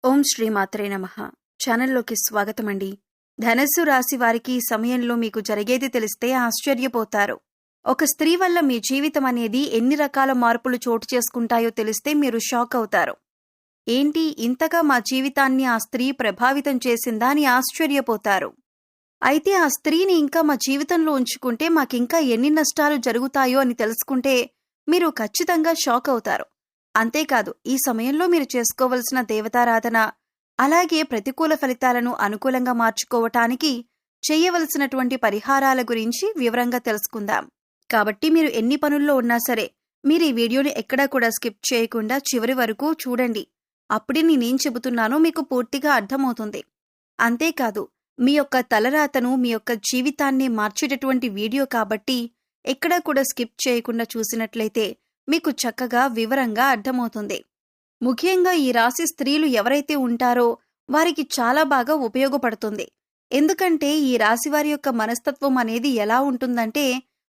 ఓం శ్రీ మాత్రే నమః. ఛానల్లోకి స్వాగతమండి. ధనస్సు రాశి వారికి ఈ సమయంలో మీకు జరిగేది తెలిస్తే ఆశ్చర్యపోతారు. ఒక స్త్రీ వల్ల మీ జీవితం అనేది ఎన్ని రకాల మార్పులు చోటు చేసుకుంటాయో తెలిస్తే మీరు షాక్ అవుతారు. ఏంటి ఇంతగా మా జీవితాన్ని ఆ స్త్రీ ప్రభావితం చేసిందా అని ఆశ్చర్యపోతారు. అయితే ఆ స్త్రీని ఇంకా మా జీవితంలో ఉంచుకుంటే మాకింకా ఎన్ని నష్టాలు జరుగుతాయో అని తెలుసుకుంటే మీరు ఖచ్చితంగా షాక్ అవుతారు. అంతేకాదు ఈ సమయంలో మీరు చేసుకోవలసిన దేవతారాధన, అలాగే ప్రతికూల ఫలితాలను అనుకూలంగా మార్చుకోవటానికి చేయవలసినటువంటి పరిహారాల గురించి వివరంగా తెలుసుకుందాం. కాబట్టి మీరు ఎన్ని పనుల్లో ఉన్నా సరే మీరు ఈ వీడియోని ఎక్కడా కూడా స్కిప్ చేయకుండా చివరి వరకు చూడండి. అప్పుడే నేనేం చెబుతున్నానో మీకు పూర్తిగా అర్థమవుతుంది. అంతేకాదు మీ యొక్క తలరాతను, మీ యొక్క జీవితాన్ని మార్చేటటువంటి వీడియో కాబట్టి ఎక్కడా కూడా స్కిప్ చేయకుండా చూసినట్లయితే మీకు చక్కగా వివరంగా అర్థమవుతుంది. ముఖ్యంగా ఈ రాశి స్త్రీలు ఎవరైతే ఉంటారో వారికి చాలా బాగా ఉపయోగపడుతుంది. ఎందుకంటే ఈ రాశి వారి యొక్క మనస్తత్వం అనేది ఎలా ఉంటుందంటే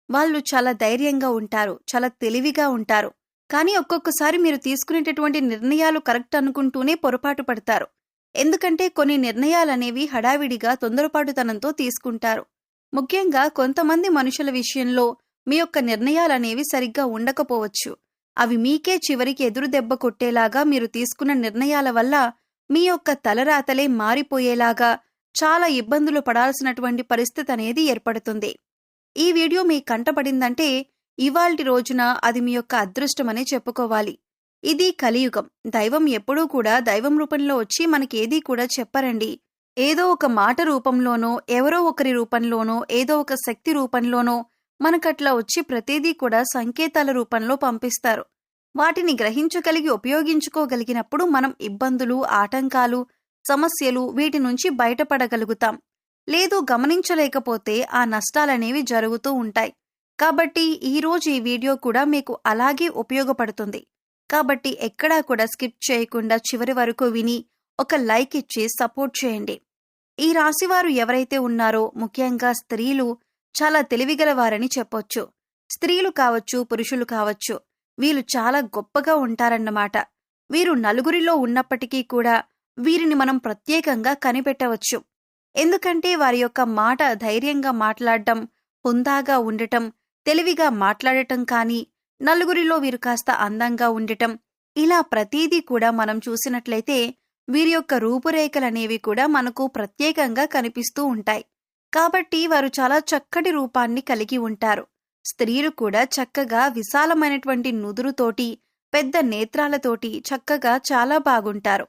వాళ్ళు చాలా ధైర్యంగా ఉంటారు, చాలా తెలివిగా ఉంటారు. కానీ ఒక్కొక్కసారి మీరు తీసుకునేటటువంటి నిర్ణయాలు కరెక్ట్ అనుకుంటూనే పొరపాటు పడతారు. ఎందుకంటే కొన్ని నిర్ణయాలనేవి హడావిడిగా తొందరపాటుతనంతో తీసుకుంటారు. ముఖ్యంగా కొంతమంది మనుషుల విషయంలో మీ యొక్క నిర్ణయాలనేవి సరిగ్గా ఉండకపోవచ్చు. అవి మీకే చివరికి ఎదురు దెబ్బ కొట్టేలాగా మీరు తీసుకున్న నిర్ణయాల వల్ల మీ యొక్క తలరాతలే మారిపోయేలాగా చాలా ఇబ్బందులు పడాల్సినటువంటి పరిస్థితి అనేది ఏర్పడుతుంది. ఈ వీడియో మీ కంటపడిందంటే ఇవాల్టి రోజున అది మీ యొక్క అదృష్టమనే చెప్పుకోవాలి. ఇది కలియుగం. దైవం ఎప్పుడూ కూడా దైవం రూపంలో వచ్చి మనకేదీ కూడా చెప్పరండి. ఏదో ఒక మాట రూపంలోనో, ఎవరో ఒకరి రూపంలోనో, ఏదో ఒక శక్తి రూపంలోనో మనకట్లా వచ్చి ప్రతిదీ కూడా సంకేతాల రూపంలో పంపిస్తారు. వాటిని గ్రహించగలిగి ఉపయోగించుకోగలిగినప్పుడు మనం ఇబ్బందులు, ఆటంకాలు, సమస్యలు వీటి నుంచి బయటపడగలుగుతాం. లేదు గమనించలేకపోతే ఆ నష్టాలనేవి జరుగుతూ ఉంటాయి. కాబట్టి ఈరోజు ఈ వీడియో కూడా మీకు అలాగే ఉపయోగపడుతుంది. కాబట్టి ఎక్కడా కూడా స్కిప్ చేయకుండా చివరి వరకు విని ఒక లైక్ ఇచ్చి సపోర్ట్ చేయండి. ఈ రాశివారు ఎవరైతే ఉన్నారో ముఖ్యంగా స్త్రీలు చాలా తెలివిగలవారని చెప్పొచ్చు. స్త్రీలు కావచ్చు, పురుషులు కావచ్చు, వీళ్ళు చాలా గొప్పగా ఉంటారన్నమాట. వీరు నలుగురిలో ఉన్నప్పటికీ కూడా వీరిని మనం ప్రత్యేకంగా కనిపెట్టవచ్చు. ఎందుకంటే వారి యొక్క మాట ధైర్యంగా మాట్లాడటం, హుందాగా ఉండటం, తెలివిగా మాట్లాడటం కానీ, నలుగురిలో వీరు కాస్త అందంగా ఉండటం, ఇలా ప్రతీదీ కూడా మనం చూసినట్లయితే వీరి యొక్క రూపురేఖలనేవి కూడా మనకు ప్రత్యేకంగా కనిపిస్తూ ఉంటాయి. కాబట్టి వారు చాలా చక్కటి రూపాన్ని కలిగి ఉంటారు. స్త్రీలు కూడా చక్కగా విశాలమైనటువంటి నుదురుతోటి, పెద్ద నేత్రాలతోటి చక్కగా చాలా బాగుంటారు.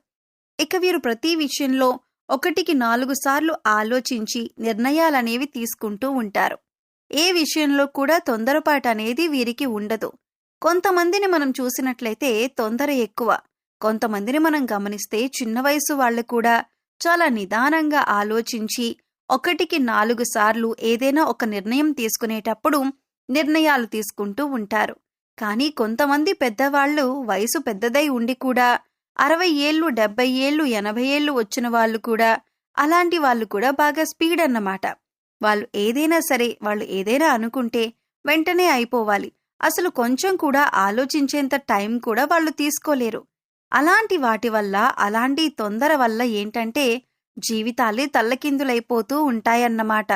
ఇక వీరు ప్రతి విషయంలో 1కి 4 సార్లు ఆలోచించి నిర్ణయాలనేవి తీసుకుంటూ ఉంటారు. ఏ విషయంలో కూడా తొందరపాటు అనేది వీరికి ఉండదు. కొంతమందిని మనం చూసినట్లయితే తొందర ఎక్కువ. కొంతమందిని మనం గమనిస్తే చిన్న వయసు వాళ్ళు కూడా చాలా నిదానంగా ఆలోచించి 1కి 4 సార్లు ఏదైనా ఒక నిర్ణయం తీసుకునేటప్పుడు నిర్ణయాలు తీసుకుంటూ ఉంటారు. కానీ కొంతమంది పెద్దవాళ్లు వయసు పెద్దదై ఉండి కూడా 60 ఏళ్ళు, 70 ఏళ్ళు, 80 ఏళ్ళు వచ్చిన వాళ్ళు కూడా, అలాంటి వాళ్ళు కూడా బాగా స్పీడ్ అన్నమాట. వాళ్ళు ఏదైనా సరే, వాళ్ళు ఏదైనా అనుకుంటే వెంటనే అయిపోవాలి. అసలు కొంచెం కూడా ఆలోచించేంత టైం కూడా వాళ్ళు తీసుకోలేరు. అలాంటి వాటి వల్ల, అలాంటి తొందర వల్ల ఏంటంటే జీవితాలే తల్లకిందులైపోతూ ఉంటాయన్నమాట.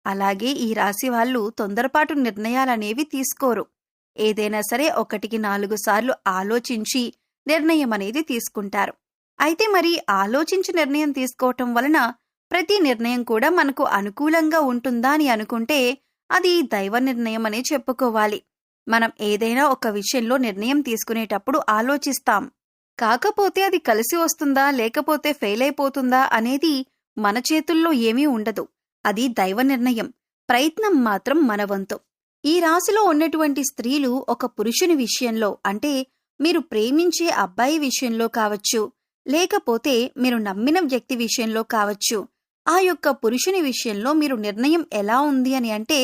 అలాగే ఈ రాశి వాళ్ళు తొందరపాటు నిర్ణయాలనేవి తీసుకోరు. ఏదైనా సరే 1కి 4 సార్లు ఆలోచించి నిర్ణయం అనేది తీసుకుంటారు. అయితే మరి ఆలోచించి నిర్ణయం తీసుకోవటం వలన ప్రతి నిర్ణయం కూడా మనకు అనుకూలంగా ఉంటుందా అని అనుకుంటే అది దైవ నిర్ణయం అనే చెప్పుకోవాలి. మనం ఏదైనా ఒక విషయంలో నిర్ణయం తీసుకునేటప్పుడు ఆలోచిస్తాం. కాకపోతే అది కలిసి వస్తుందా లేకపోతే ఫెయిల్ అయిపోతుందా అనేది మన చేతుల్లో ఏమీ ఉండదు. అది దైవ నిర్ణయం. ప్రయత్నం మాత్రం మన వంతు. ఈ రాశిలో ఉన్నటువంటి స్త్రీలు ఒక పురుషుని విషయంలో, అంటే మీరు ప్రేమించే అబ్బాయి విషయంలో కావచ్చు, లేకపోతే మీరు నమ్మిన వ్యక్తి విషయంలో కావచ్చు, ఆ యొక్క పురుషుని విషయంలో మీరు నిర్ణయం ఎలా ఉంది అని అంటే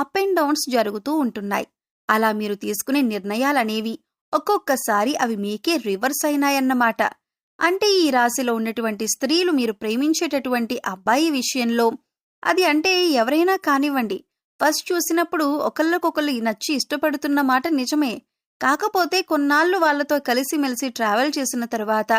అప్ అండ్ డౌన్స్ జరుగుతూ ఉంటున్నాయి. అలా మీరు తీసుకునే నిర్ణయాలనేవి ఒక్కొక్కసారి అవి మీకే రివర్స్ అయినాయన్నమాట. అంటే ఈ రాశిలో ఉన్నటువంటి స్త్రీలు మీరు ప్రేమించేటటువంటి అబ్బాయి విషయంలో, అది అంటే ఎవరైనా కానివ్వండి, ఫస్ట్ చూసినప్పుడు ఒకళ్ళకొకళ్ళు నచ్చి ఇష్టపడుతున్న మాట నిజమే. కాకపోతే కొన్నాళ్ళు వాళ్లతో కలిసిమెలిసి ట్రావెల్ చేసిన తర్వాత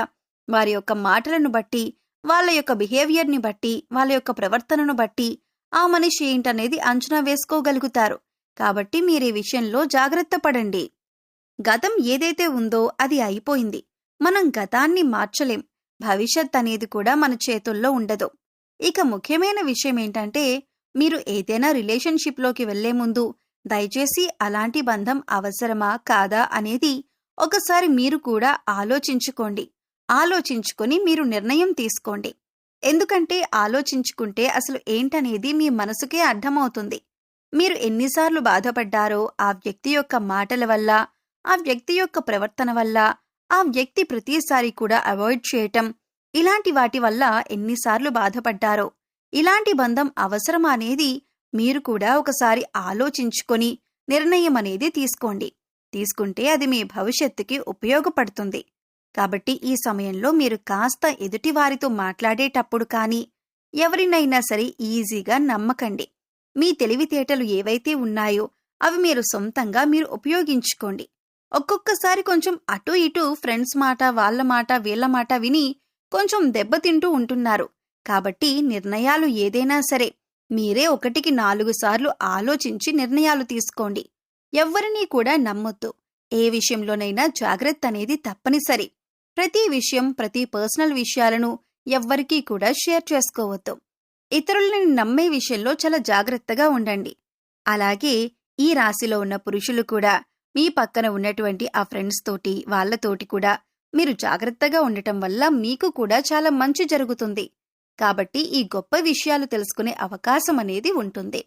వారి యొక్క మాటలను బట్టి, వాళ్ళ యొక్క బిహేవియర్ని బట్టి, వాళ్ళ యొక్క ప్రవర్తనను బట్టి ఆ మనిషి ఏంటనేది అంచనా వేసుకోగలుగుతారు. కాబట్టి మీరు ఈ విషయంలో జాగ్రత్త పడండి. గతం ఏదైతే ఉందో అది అయిపోయింది. మనం గతాన్ని మార్చలేం. భవిష్యత్ అనేది కూడా మన చేతుల్లో ఉండదు. ఇక ముఖ్యమైన విషయం ఏంటంటే, మీరు ఏదైనా రిలేషన్షిప్లోకి వెళ్లే ముందు దయచేసి అలాంటి బంధం అవసరమా కాదా అనేది ఒకసారి మీరు కూడా ఆలోచించుకోండి. ఆలోచించుకొని మీరు నిర్ణయం తీసుకోండి. ఎందుకంటే ఆలోచించుకుంటే అసలు ఏంటనేది మీ మనసుకే అర్థమవుతుంది. మీరు ఎన్నిసార్లు బాధపడ్డారో ఆ వ్యక్తి యొక్క మాటల వల్ల, ఆ వ్యక్తి యొక్క ప్రవర్తన వల్ల, ఆ వ్యక్తి ప్రతిసారి కూడా అవాయిడ్ చేయటం, ఇలాంటి వాటి వల్ల ఎన్నిసార్లు బాధపడ్డారో. ఇలాంటి బంధం అవసరమా అనేది మీరు కూడా ఒకసారి ఆలోచించుకొని నిర్ణయం అనేది తీసుకోండి. తీసుకుంటే అది మీ భవిష్యత్తుకి ఉపయోగపడుతుంది. కాబట్టి ఈ సమయంలో మీరు కాస్త ఎదుటివారితో మాట్లాడేటప్పుడు కానీ ఎవరినైనా సరే ఈజీగా నమ్మకండి. మీ తెలివితేటలు ఏవైతే ఉన్నాయో అవి మీరు సొంతంగా మీరు ఉపయోగించుకోండి. ఒక్కొక్కసారి కొంచెం అటు ఇటు ఫ్రెండ్స్ మాట, వాళ్ళ మాట, వీళ్ళ మాట విని కొంచెం దెబ్బతింటూ ఉంటున్నారు. కాబట్టి నిర్ణయాలు ఏదైనా సరే మీరే 1కి 4 సార్లు ఆలోచించి నిర్ణయాలు తీసుకోండి. ఎవ్వరినీ కూడా నమ్మొద్దు. ఏ విషయంలోనైనా జాగ్రత్త అనేది తప్పనిసరి. ప్రతి విషయం, ప్రతి పర్సనల్ విషయాలను ఎవ్వరికీ కూడా షేర్ చేసుకోవద్దు. ఇతరులని నమ్మే విషయంలో చాలా జాగ్రత్తగా ఉండండి. అలాగే ఈ రాశిలో ఉన్న పురుషులు కూడా మీ పక్కన ఉన్నటువంటి ఆ ఫ్రెండ్స్ తోటి, వాళ్లతోటి కూడా మీరు జాగ్రత్తగా ఉండటం వల్ల మీకు కూడా చాలా మంచి జరుగుతుంది. కాబట్టి ఈ గొప్ప విషయాలు తెలుసుకునే అవకాశం అనేది ఉంటుంది.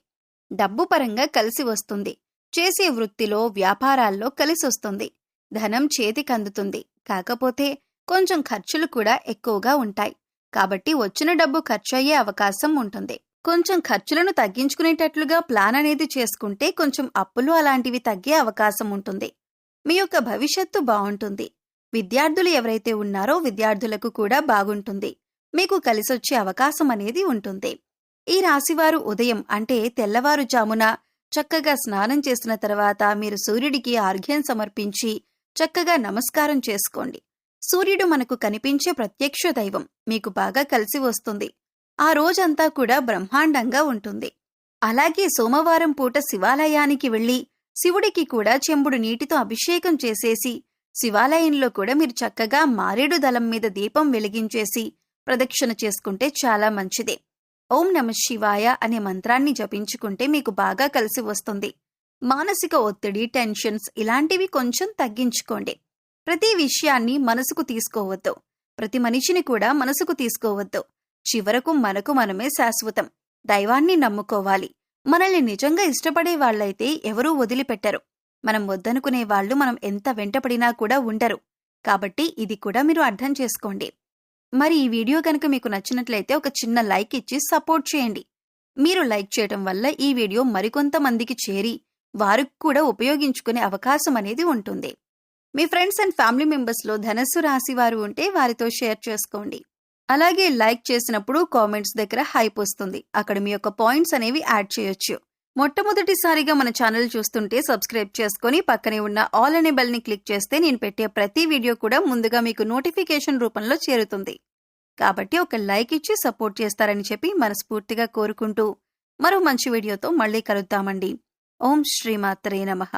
డబ్బు పరంగా కలిసి వస్తుంది. చేసే వృత్తిలో, వ్యాపారాల్లో కలిసొస్తుంది. ధనం చేతికందుతుంది. కాకపోతే కొంచెం ఖర్చులు కూడా ఎక్కువగా ఉంటాయి. కాబట్టి వచ్చిన డబ్బు ఖర్చయ్యే అవకాశం ఉంటుంది. కొంచెం ఖర్చులను తగ్గించుకునేటట్లుగా ప్లాన్ అనేది చేసుకుంటే కొంచెం అప్పులు అలాంటివి తగ్గే అవకాశం ఉంటుంది. మీ యొక్క భవిష్యత్తు బాగుంటుంది. విద్యార్థులు ఎవరైతే ఉన్నారో విద్యార్థులకు కూడా బాగుంటుంది. మీకు కలిసొచ్చే అవకాశం అనేది ఉంటుంది. ఈ రాశివారు ఉదయం అంటే తెల్లవారుజామున చక్కగా స్నానం చేసిన తర్వాత మీరు సూర్యుడికి ఆర్ఘ్యం సమర్పించి చక్కగా నమస్కారం చేసుకోండి. సూర్యుడు మనకు కనిపించే ప్రత్యక్ష దైవం. మీకు బాగా కలిసి వస్తుంది. ఆ రోజంతా కూడా బ్రహ్మాండంగా ఉంటుంది. అలాగే సోమవారం పూట శివాలయానికి వెళ్లి శివుడికి కూడా చెంబుడు నీటితో అభిషేకం చేసేసి శివాలయంలో కూడా మీరు చక్కగా మారేడు దళం మీద దీపం వెలిగించేసి ప్రదక్షిణ చేసుకుంటే చాలా మంచిది. ఓం నమః శివాయ అనే మంత్రాన్ని జపించుకుంటే మీకు బాగా కలిసి వస్తుంది. మానసిక ఒత్తిడి, టెన్షన్స్ ఇలాంటివి కొంచెం తగ్గించుకోండి. ప్రతి విషయాన్ని మనసుకు తీసుకోవద్దు. ప్రతి మనిషిని కూడా మనసుకు తీసుకోవద్దు. చివరకు మనకు మనమే శాశ్వతం. దైవాన్ని నమ్ముకోవాలి. మనల్ని నిజంగా ఇష్టపడే వాళ్లైతే ఎవరూ వదిలిపెట్టరు. మనం వద్దనుకునే వాళ్ళు మనం ఎంత వెంటపడినా కూడా ఉండరు. కాబట్టి ఇది కూడా మీరు అర్థం చేసుకోండి. మరి ఈ వీడియో కనుక మీకు నచ్చినట్లయితే ఒక చిన్న లైక్ ఇచ్చి సపోర్ట్ చేయండి. మీరు లైక్ చేయడం వల్ల ఈ వీడియో మరికొంతమందికి చేరి వారికి కూడా ఉపయోగించుకునే అవకాశం అనేది ఉంటుంది. మీ ఫ్రెండ్స్ అండ్ ఫ్యామిలీ మెంబర్స్లో ధనస్సు రాశి వారు ఉంటే వారితో షేర్ చేసుకోండి. అలాగే లైక్ చేసినప్పుడు కామెంట్స్ దగ్గర హైప్ వస్తుంది. అక్కడ మీ యొక్క పాయింట్స్ అనేవి యాడ్ చేయొచ్చు. మొట్టమొదటిసారిగా మన ఛానల్ చూస్తుంటే సబ్స్క్రైబ్ చేసుకుని పక్కనే ఉన్న ఆల్ అనే బెల్ ని క్లిక్ చేస్తే నేను పెట్టే ప్రతి వీడియో కూడా ముందుగా మీకు నోటిఫికేషన్ రూపంలో చేరుతుంది. కాబట్టి ఒక లైక్ ఇచ్చి సపోర్ట్ చేస్తారని చెప్పి మనస్ఫూర్తిగా కోరుకుంటూ మరో మంచి వీడియోతో మళ్ళీ కలుద్దామండి. ఓం శ్రీమాత్రే నమః.